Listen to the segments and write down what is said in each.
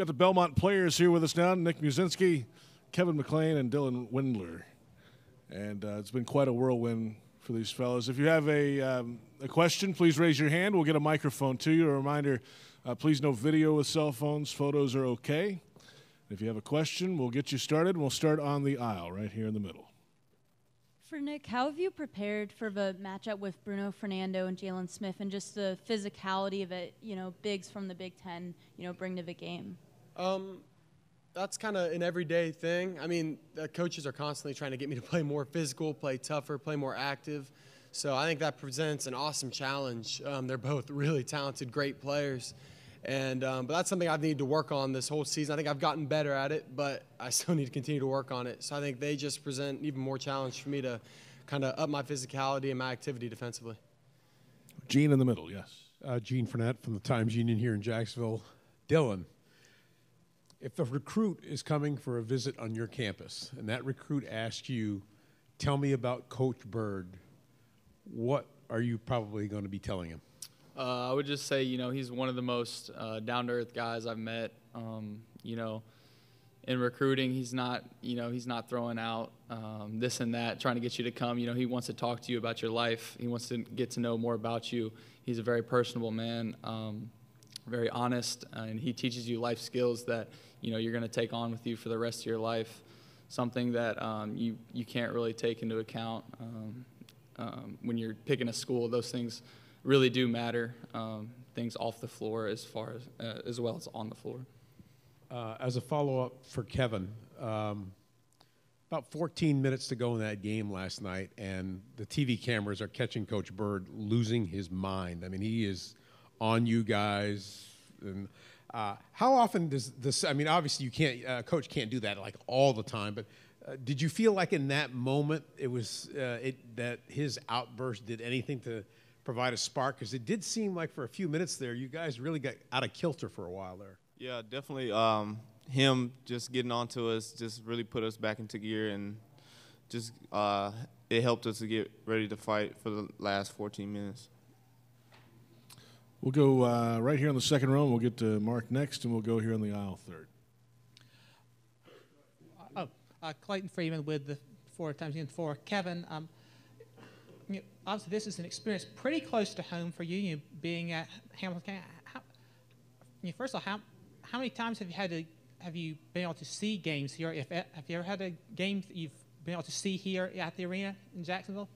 got the Belmont players here with us now, Nick Musinski, Kevin McLean, and Dylan Windler. And it's been quite a whirlwind for these fellows. If you have a question, please raise your hand. We'll get a microphone to you. A reminder, please no video with cell phones. Photos are okay. If you have a question, we'll get you started. We'll start on the aisle right here in the middle. For Nick, how have you prepared for the matchup with Bruno Fernando and Jalen Smith and just the physicality of it, bigs from the Big Ten, bring to the game? That's kind of an everyday thing. I mean, the coaches are constantly trying to get me to play more physical, play tougher, play more active. So I think that presents an awesome challenge. They're both really talented, great players. And but that's something I've needed to work on this whole season. I think I've gotten better at it, but I still need to continue to work on it. So I think they just present even more challenge for me to kind of up my physicality and my activity defensively. Gene in the middle, yes. Gene Fournette from the Times-Union here in Jacksonville. Dylan, if a recruit is coming for a visit on your campus and that recruit asks you, tell me about Coach Bird, what are you probably going to be telling him? I would just say, he's one of the most down-to-earth guys I've met. In recruiting, he's not throwing out this and that, trying to get you to come. He wants to talk to you about your life. He wants to get to know more about you. He's a very personable man, very honest, and he teaches you life skills that, you're going to take on with you for the rest of your life, something that you can't really take into account when you're picking a school. Those things really do matter, things off the floor as well as on the floor. As a follow-up for Kevin, about 14 minutes to go in that game last night, and the TV cameras are catching Coach Bird losing his mind. I mean, he is on you guys. And how often does this? I mean, obviously you can't, coach can't do that like all the time. But did you feel like in that moment it was that his outburst did anything to provide a spark? Because it did seem like for a few minutes there, you guys really got out of kilter for a while there. Yeah, definitely. Him just getting onto us just really put us back into gear, and just it helped us to get ready to fight for the last 14 minutes. We'll go right here in the second row, and we'll get to Mark next, and we'll go here in the aisle third. Clayton Freeman with the 4 times in 4. Kevin, obviously this is an experience pretty close to home for you, being at Hamilton. First of all, how many times have you been able to see games here? Have you ever had a game that you've been able to see here at the arena in Jacksonville?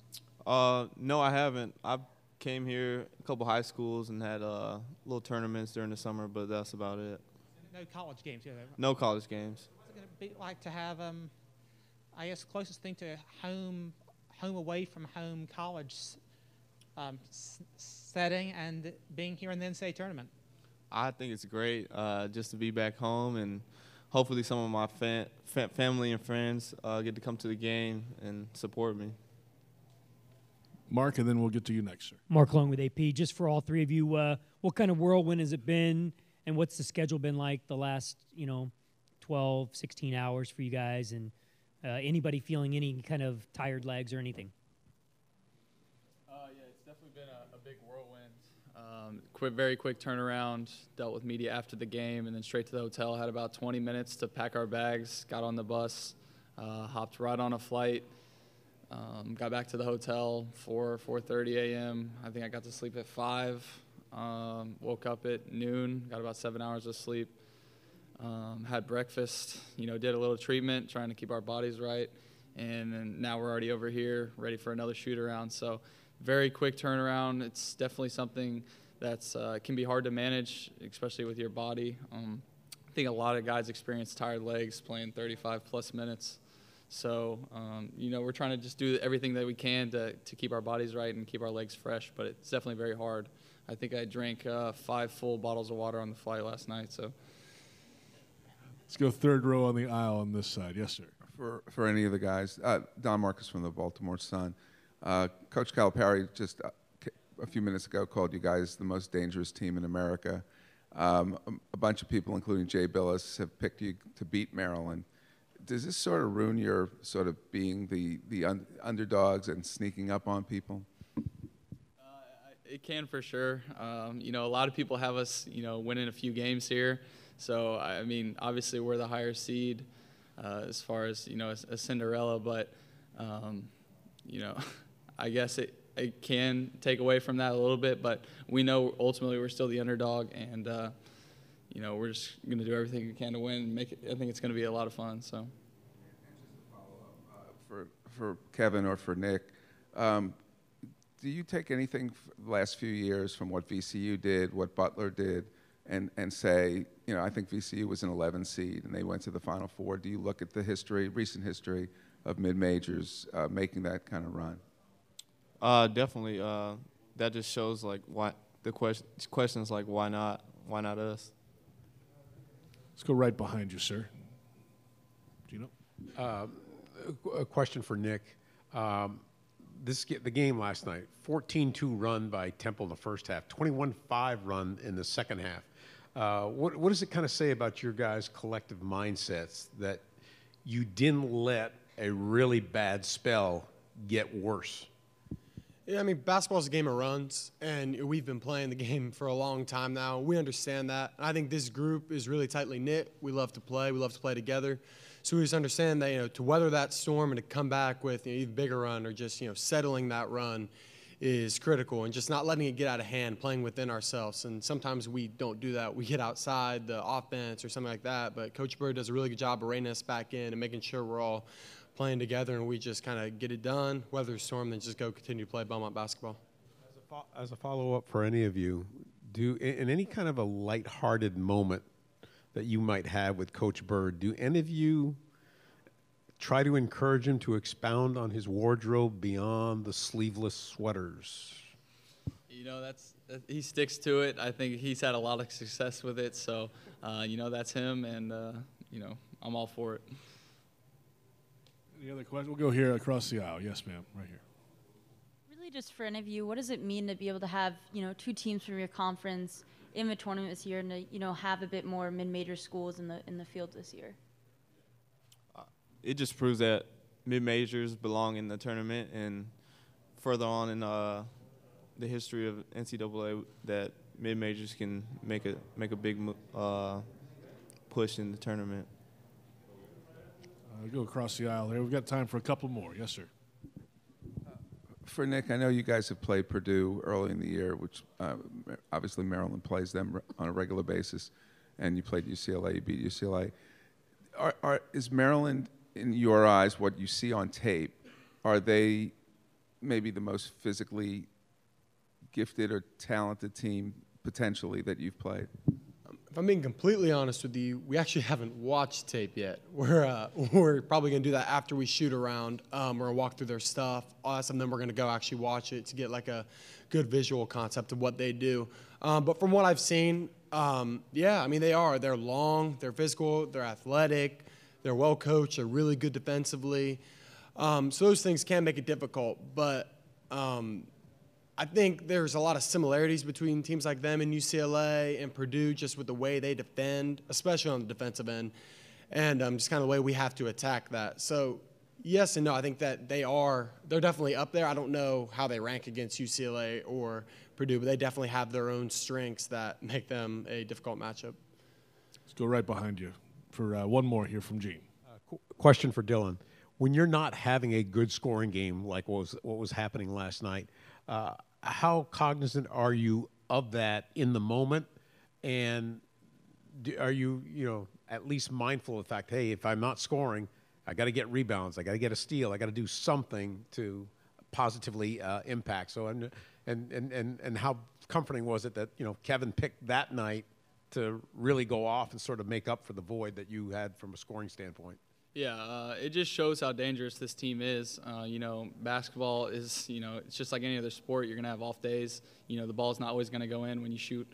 No, I haven't. I came here a couple high schools and had little tournaments during the summer, but that's about it. No college games here, though? No college games. What's it going to be like to have, I guess, closest thing to home away from home college setting and being here in the NCAA tournament? I think it's great just to be back home, and hopefully some of my family and friends get to come to the game and support me. Mark, and then we'll get to you next, sir. Mark Long with AP. Just for all three of you, what kind of whirlwind has it been, and what's the schedule been like the last, 12, 16 hours for you guys, and anybody feeling any kind of tired legs or anything? Yeah, it's definitely been a big whirlwind. Very quick turnaround, dealt with media after the game, and then straight to the hotel. Had about 20 minutes to pack our bags, got on the bus, hopped right on a flight, got back to the hotel 4:30 a.m. I think I got to sleep at 5, woke up at noon, got about 7 hours of sleep, had breakfast, did a little treatment, trying to keep our bodies right, and then now we're already over here, ready for another shoot-around. So very quick turnaround. It's definitely something that's can be hard to manage, especially with your body. I think a lot of guys experience tired legs playing 35-plus minutes. So, we're trying to just do everything that we can to keep our bodies right and keep our legs fresh, but it's definitely very hard. I think I drank 5 full bottles of water on the flight last night. So, let's go third row on the aisle on this side. Yes, sir. For any of the guys, Don Marcus from the Baltimore Sun. Coach Calipari just a few minutes ago called you guys the most dangerous team in America. A bunch of people, including Jay Billis, have picked you to beat Maryland. Does this sort of ruin your sort of being the underdogs and sneaking up on people? It can for sure. A lot of people have us, winning a few games here. So, I mean, obviously we're the higher seed as far as, a Cinderella, but, I guess it can take away from that a little bit, but we know ultimately we're still the underdog, and, we're just going to do everything we can to win and make it. I think it's going to be a lot of fun. So. And just to follow up, for Kevin or for Nick, do you take anything the last few years from what VCU did, what Butler did, and say, I think VCU was an 11 seed and they went to the Final Four. Do you look at the recent history of mid-majors making that kind of run? Definitely. That just shows like why the questions like why not us? Let's go right behind you, sir. Gino? A question for Nick. The game last night, 14-2 run by Temple in the first half, 21-5 run in the second half. What does it kind of say about your guys' collective mindsets that you didn't let a really bad spell get worse? Yeah, I mean, basketball is a game of runs, and we've been playing the game for a long time now. We understand that. I think this group is really tightly knit. We love to play. We love to play together. So we just understand that, to weather that storm and to come back with an even bigger run or just, settling that run is critical, and just not letting it get out of hand, playing within ourselves. And sometimes we don't do that. We get outside the offense or something like that. But Coach Bird does a really good job of reining us back in and making sure we're all playing together and we just kind of get it done, weather the storm, then just go continue to play Belmont basketball. As a follow-up for any of you, in any kind of a lighthearted moment that you might have with Coach Bird, do any of you try to encourage him to expound on his wardrobe beyond the sleeveless sweaters? He sticks to it. I think he's had a lot of success with it. So, that's him, and I'm all for it. Any other questions? We'll go here across the aisle. Yes, ma'am, right here. Really, just for any of you, what does it mean to be able to have two teams from your conference in the tournament this year, and to have a bit more mid-major schools in the field this year? It just proves that mid-majors belong in the tournament, and further on in the history of NCAA, that mid-majors can make a big push in the tournament. Go across the aisle here. We've got time for a couple more. Yes, sir. For Nick, I know you guys have played Purdue early in the year, which obviously Maryland plays them on a regular basis, and you played UCLA, you beat UCLA. Is Maryland, in your eyes, what you see on tape, are they maybe the most physically gifted or talented team potentially that you've played? If I'm being completely honest with you, we actually haven't watched tape yet. We're probably going to do that after we shoot around. We're going to walk through their stuff, and then we're going to go actually watch it to get like a good visual concept of what they do. But from what I've seen, they're long, they're physical, they're athletic, they're well coached, they're really good defensively. So those things can make it difficult, but I think there's a lot of similarities between teams like them and UCLA and Purdue, just with the way they defend, especially on the defensive end, and just kind of the way we have to attack that. So yes and no, I think that they're definitely up there. I don't know how they rank against UCLA or Purdue, but they definitely have their own strengths that make them a difficult matchup. Let's go right behind you for one more here from Gene. Question for Dylan. When you're not having a good scoring game like what was happening last night, how cognizant are you of that in the moment, and are you at least mindful of the fact, hey, if I'm not scoring, I got to get rebounds, I got to get a steal, I got to do something to positively impact. So and how comforting was it that Kevin picked that night to really go off and sort of make up for the void that you had from a scoring standpoint? Yeah, it just shows how dangerous this team is. Basketball is, it's just like any other sport. You're going to have off days. The ball's not always going to go in when you shoot.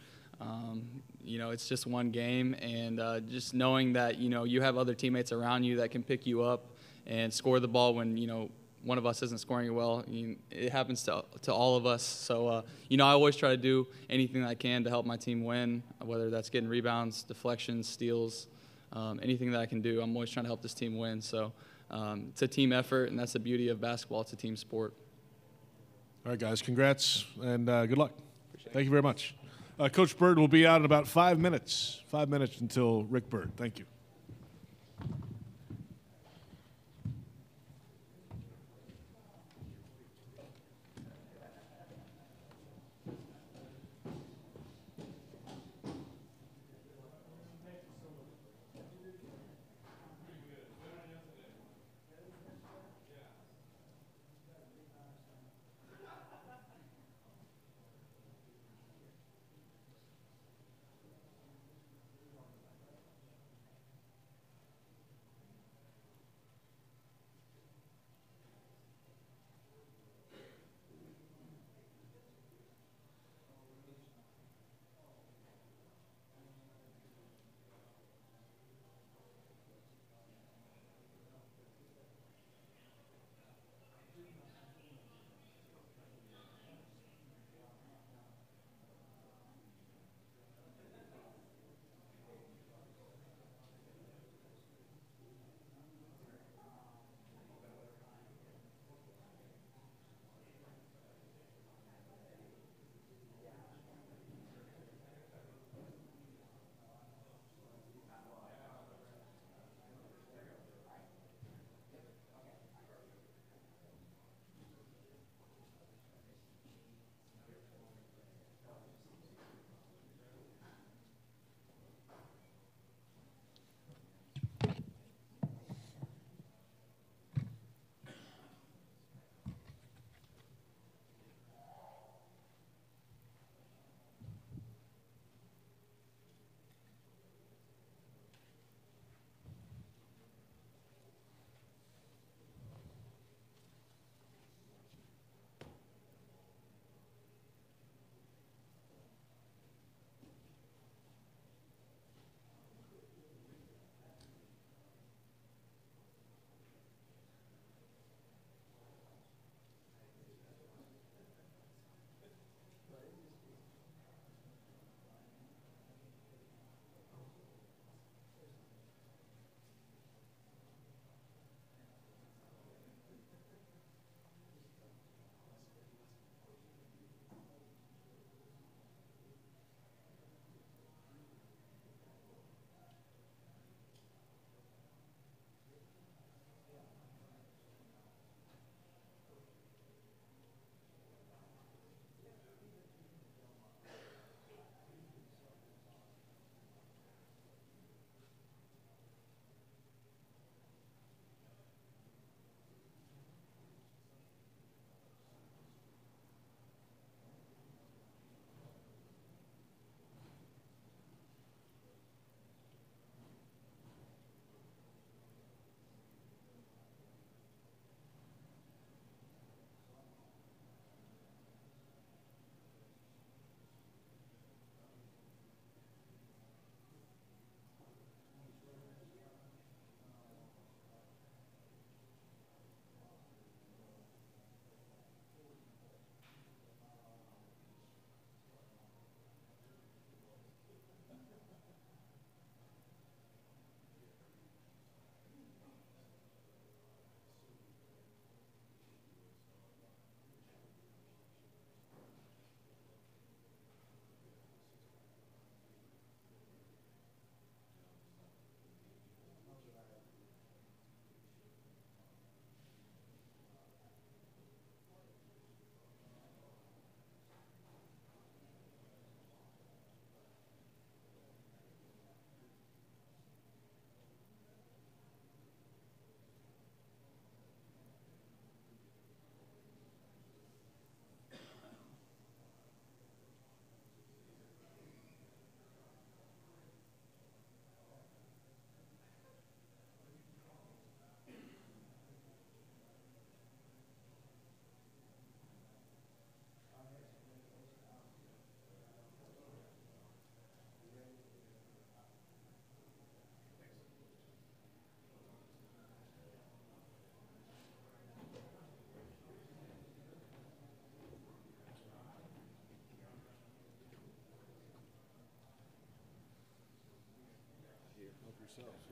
It's just one game. And just knowing that, you have other teammates around you that can pick you up and score the ball when, one of us isn't scoring well. It happens to all of us. So, I always try to do anything I can to help my team win, whether that's getting rebounds, deflections, steals. Anything that I can do, I'm always trying to help this team win. So it's a team effort, and that's the beauty of basketball. It's a team sport. All right, guys, congrats and good luck. Thank you very much. Coach Bird will be out in about 5 minutes. 5 minutes until Rick Bird. Thank you.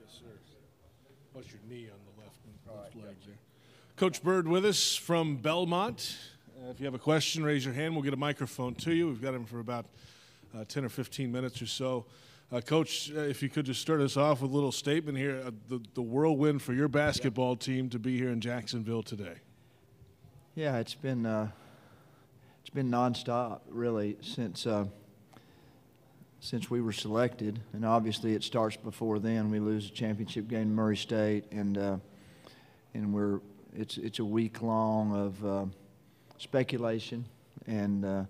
Yes, sir. Plus your knee on the left leg there. Coach Bird with us from Belmont. If you have a question, raise your hand. We'll get a microphone to you. We've got him for about 10 or 15 minutes or so. Coach, if you could just start us off with a little statement here, the whirlwind for your basketball team to be here in Jacksonville today. Yeah, it's been nonstop really since we were selected, and obviously it starts before then. We lose a championship game to Murray State, and it's a week long of speculation, and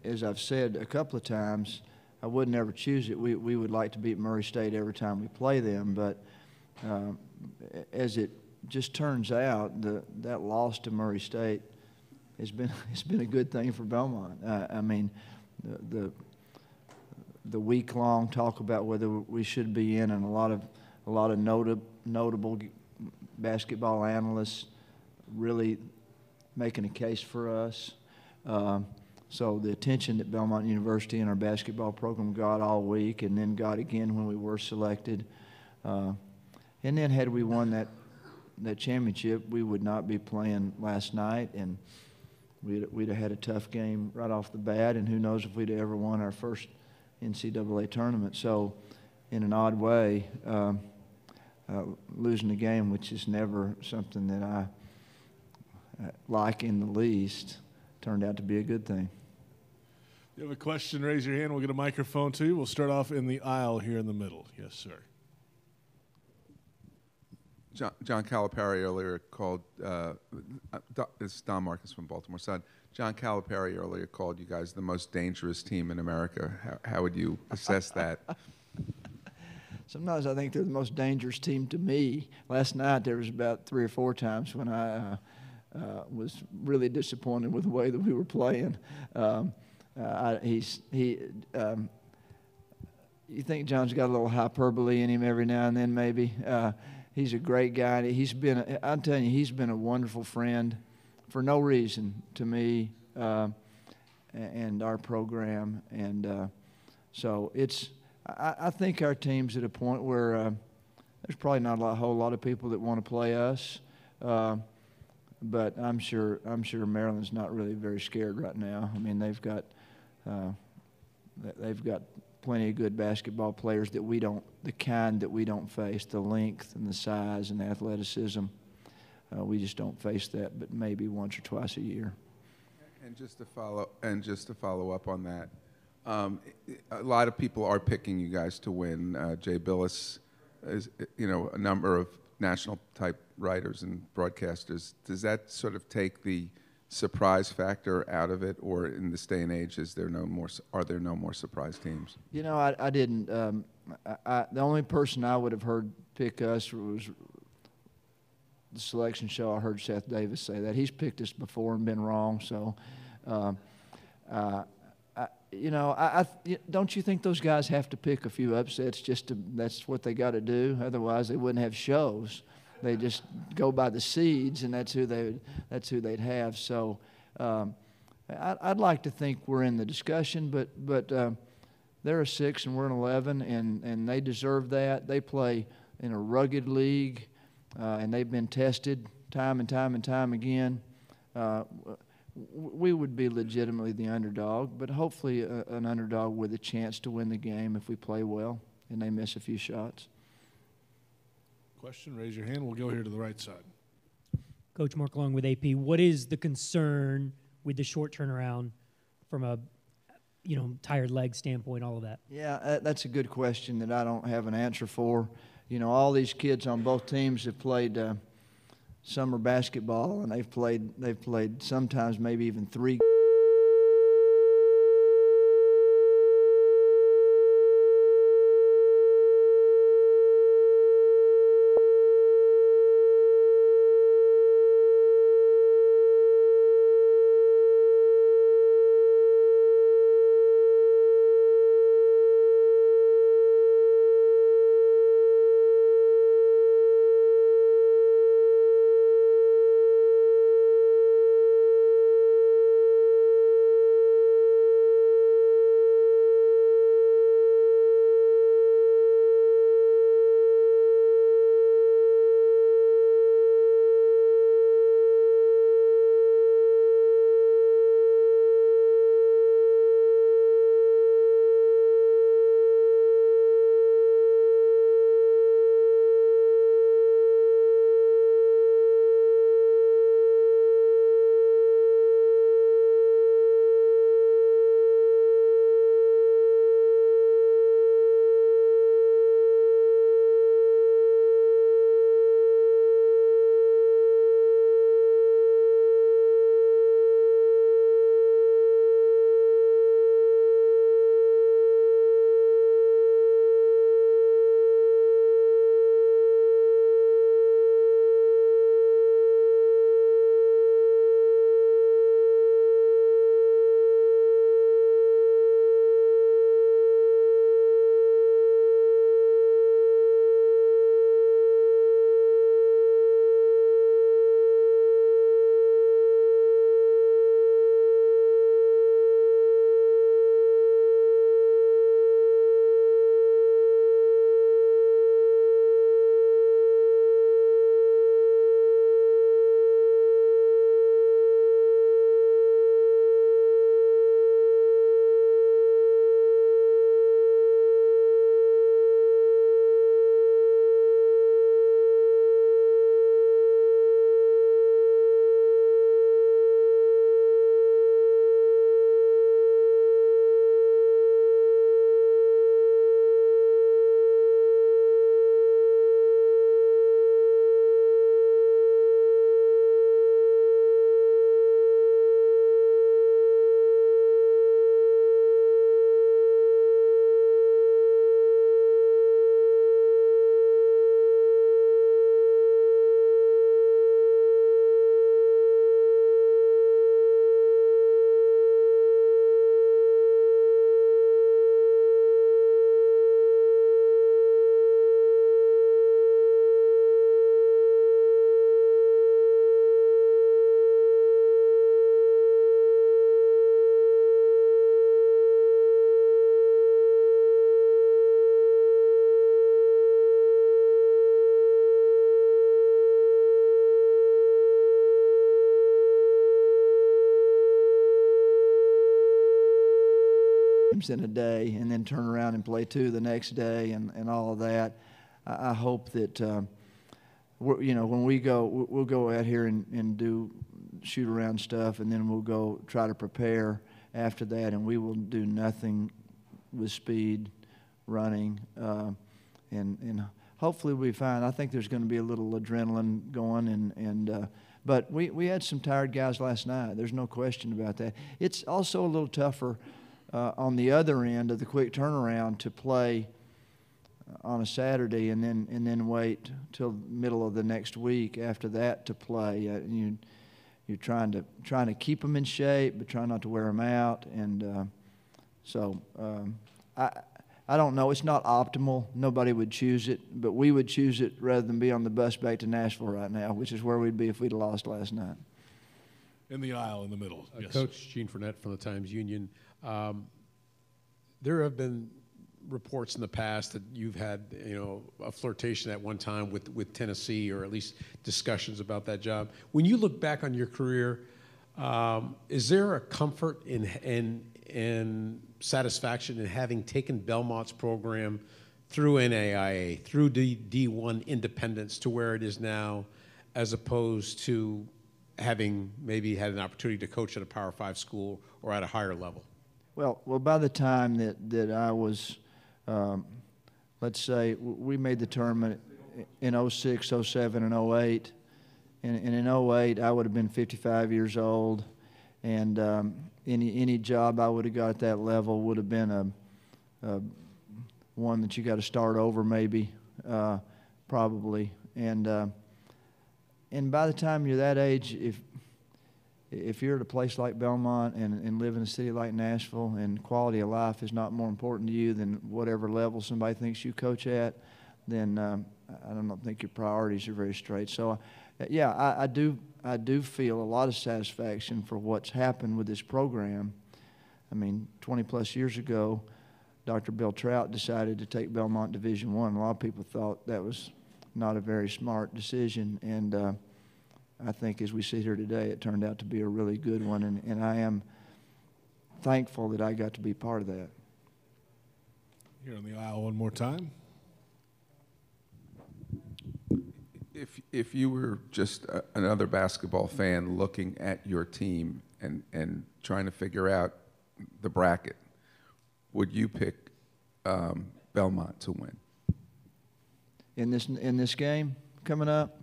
as I've said a couple of times, I would never choose it. We would like to beat Murray State every time we play them, but as it just turns out, that loss to Murray State has been a good thing for Belmont. I mean, the week-long talk about whether we should be in, and a lot of notable basketball analysts really making a case for us. So the attention that Belmont University and our basketball program got all week, and then got again when we were selected, and then had we won that championship, we would not be playing last night, and we'd have had a tough game right off the bat, and who knows if we'd ever won our first NCAA tournament. So in an odd way, losing the game, which is never something that I like in the least, turned out to be a good thing. You have a question, raise your hand. We'll get a microphone to you. We'll start off in the aisle here in the middle. Yes, sir. John Calipari earlier called, this is Don Marcus from Baltimore Sun. John Calipari earlier called you guys the most dangerous team in America. How would you assess that? Sometimes I think they're the most dangerous team to me. Last night there was about 3 or 4 times when I was really disappointed with the way that we were playing. You think John's got a little hyperbole in him every now and then, maybe. He's a great guy. I'm telling you, he's been a wonderful friend for no reason to me and our program. And so I think our team's at a point where there's probably not a whole lot of people that want to play us. But I'm sure Maryland's not really very scared right now. I mean, they've got plenty of good basketball players that the kind that we don't face, the length and the size and the athleticism. We just don't face that, but maybe once or twice a year. And just to follow up on that, a lot of people are picking you guys to win. Jay Billis is, a number of national-type writers and broadcasters. Does that sort of take the surprise factor out of it, or in this day and age, are there no more surprise teams? I didn't. The only person I would have heard pick us was the selection show. I heard Seth Davis say that. He's picked us before and been wrong. So, don't you think those guys have to pick a few upsets that's what they got to do? Otherwise, they wouldn't have shows. They just go by the seeds, and that's who they'd have. So, I'd like to think we're in the discussion, but they're a 6 and we're an 11, and they deserve that. They play in a rugged league, and they've been tested time and time and time again. We would be legitimately the underdog, but hopefully an underdog with a chance to win the game if we play well and they miss a few shots. Question, raise your hand. We'll go here to the right side. Coach Mark Long with AP. What is the concern with the short turnaround from a tired leg standpoint, all of that? Yeah, that's a good question that I don't have an answer for. All these kids on both teams have played summer basketball, and they've played sometimes maybe even 3 games in a day and then turn around and play 2 the next day and all of that. I hope that, when we go, we'll go out here and do shoot-around stuff, and then we'll go try to prepare after that, and we will do nothing with speed, running, and hopefully we'll be fine. I think there's going to be a little adrenaline going, but we had some tired guys last night. There's no question about that. It's also a little tougher on the other end of the quick turnaround to play on a Saturday and then wait till middle of the next week after that to play. You're trying to keep them in shape, but try not to wear them out, and so I don't know. It's not optimal. Nobody would choose it, but we would choose it rather than be on the bus back to Nashville right now, which is where we'd be if we'd lost last night. In the aisle in the middle. Yes. Coach Gene Fournette from the Times-Union. There have been reports in the past that you've had, a flirtation at one time with Tennessee, or at least discussions about that job. When you look back on your career, is there a comfort in satisfaction in having taken Belmont's program through NAIA, through D1 independence to where it is now, as opposed to having maybe had an opportunity to coach at a Power 5 school or at a higher level? Well, by the time that I was, let's say, we made the tournament in 06, 07, and 08. And in 08, I would have been 55 years old. And any job I would have got at that level would have been a one that you got to start over, maybe, probably. And by the time you're that age, if you're at a place like Belmont and live in a city like Nashville, and quality of life is not more important to you than whatever level somebody thinks you coach at, then I don't think your priorities are very straight. So, yeah, I do feel a lot of satisfaction for what's happened with this program. I mean, 20-plus years ago, Dr. Bill Trout decided to take Belmont Division I. A lot of people thought that was not a very smart decision, and I think as we sit here today, it turned out to be a really good one, and I am thankful that I got to be part of that. Here on the aisle one more time. If you were just another basketball fan looking at your team and trying to figure out the bracket, would you pick Belmont to win? In this game coming up?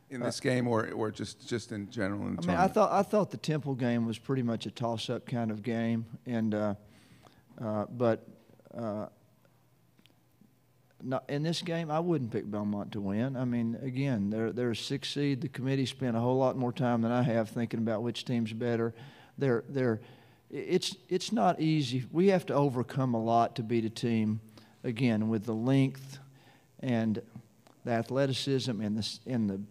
In this game, or just in general in the tournament? I thought the Temple game was pretty much a toss-up kind of game, and but in this game, I wouldn't pick Belmont to win. I mean, again, they're a 6th seed. The committee spent a whole lot more time than I have thinking about which team's better. It's not easy. We have to overcome a lot to beat a team, again, with the length and the athleticism and the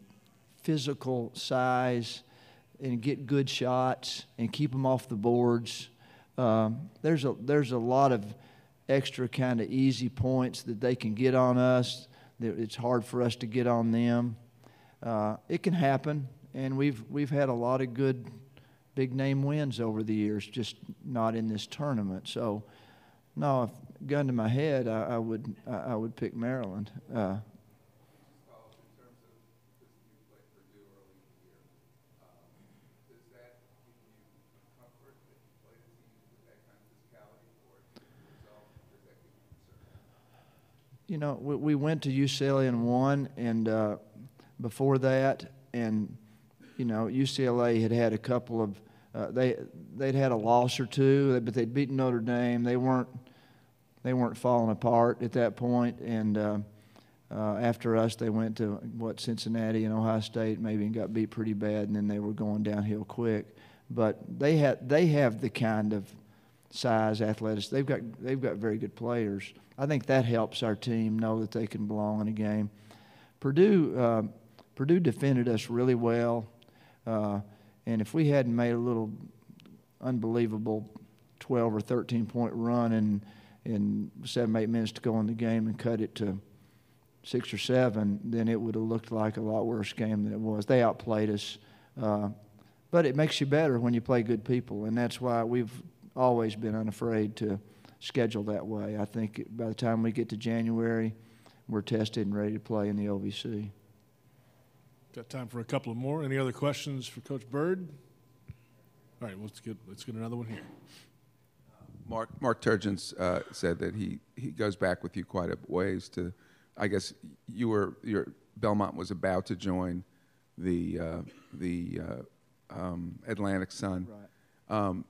physical size, and get good shots and keep them off the boards. There's a lot of extra kind of easy points that they can get on us. It's hard for us to get on them. It can happen, and we've had a lot of good big name wins over the years, just not in this tournament. So, no, if gun to my head, I would pick Maryland. We went to UCLA and won, and before that, and UCLA had a couple of they'd had a loss or two, but they'd beaten Notre Dame. They weren't falling apart at that point, and after us, they went to Cincinnati and Ohio State maybe and got beat pretty bad, and then they were going downhill quick. But they have the kind of size, athletics. They've got very good players. I think that helps our team know that they can belong in a game. Purdue defended us really well, and if we hadn't made a little unbelievable 12 or 13-point run in 7-8 minutes to go in the game and cut it to 6 or 7, then it would have looked like a lot worse game than it was. They outplayed us, but it makes you better when you play good people, and that's why we've always been unafraid to scheduled that way. I think by the time we get to January, we're tested and ready to play in the OVC. Got time for a couple of more. Any other questions for Coach Bird? All right, let's get another one here. Mark Turgeon's said that he goes back with you quite a ways to, I guess your Belmont was about to join the Atlantic Sun. Right.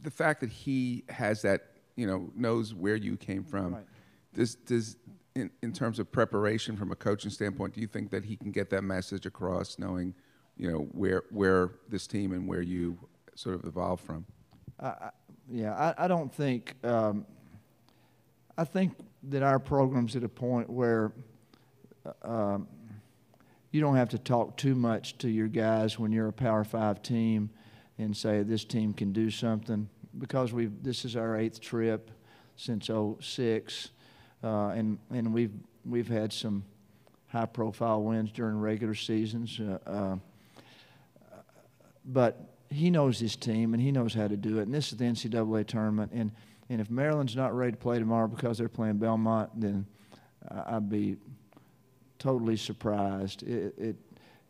The fact that he has that, knows where you came from, Right. does in terms of preparation from a coaching standpoint, do you think that he can get that message across, knowing, where this team and where you sort of evolved from? I don't think. I think that our program's at a point where you don't have to talk too much to your guys when you're a Power 5 team and say this team can do something, because this is our 8th trip since '06, and we've had some high-profile wins during regular seasons, but he knows his team and he knows how to do it. And this is the NCAA tournament, and if Maryland's not ready to play tomorrow because they're playing Belmont, then I'd be totally surprised.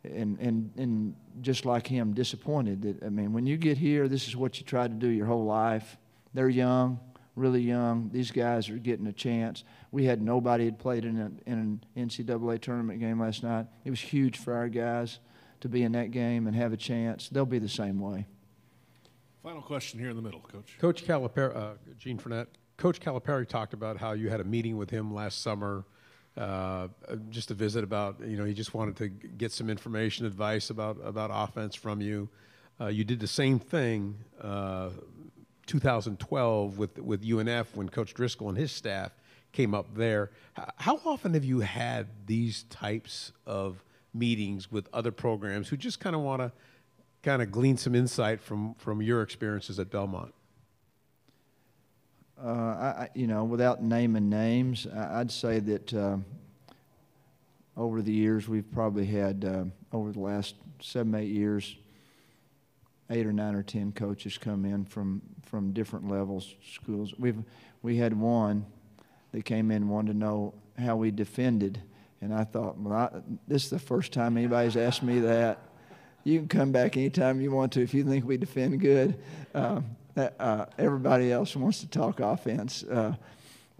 And just like him, disappointed. When you get here, this is what you try to do your whole life. They're young, really young. These guys are getting a chance. We had nobody had played in an NCAA tournament game last night. It was huge for our guys to be in that game and have a chance. They'll be the same way. Final question here in the middle, Coach. Coach Calipari, Gene Fournette, Coach Calipari talked about how you had a meeting with him last summer, just to visit about, he just wanted to get some information, advice about offense from you. You did the same thing 2012 with UNF when Coach Driscoll and his staff came up there. How often have you had these types of meetings with other programs who just kind of want to glean some insight from your experiences at Belmont? Without naming names, I'd say that over the years we've probably had, over the last 7-8 years, 8 or 9 or 10 coaches come in from different levels, schools. We had one that came in and wanted to know how we defended. And I thought, this is the first time anybody's asked me that. You can come back anytime you want to if you think we defend good. Everybody else wants to talk offense.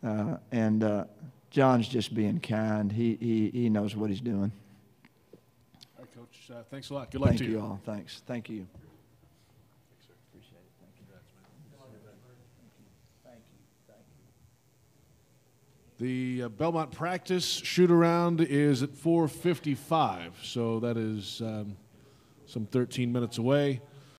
And John's just being kind. He knows what he's doing. All right, Coach. Thanks a lot. Good luck to you. Thank you all. Thanks. Thank you. Appreciate it. Thank you. The Belmont practice shoot-around is at 4:55, so that is some 13 minutes away.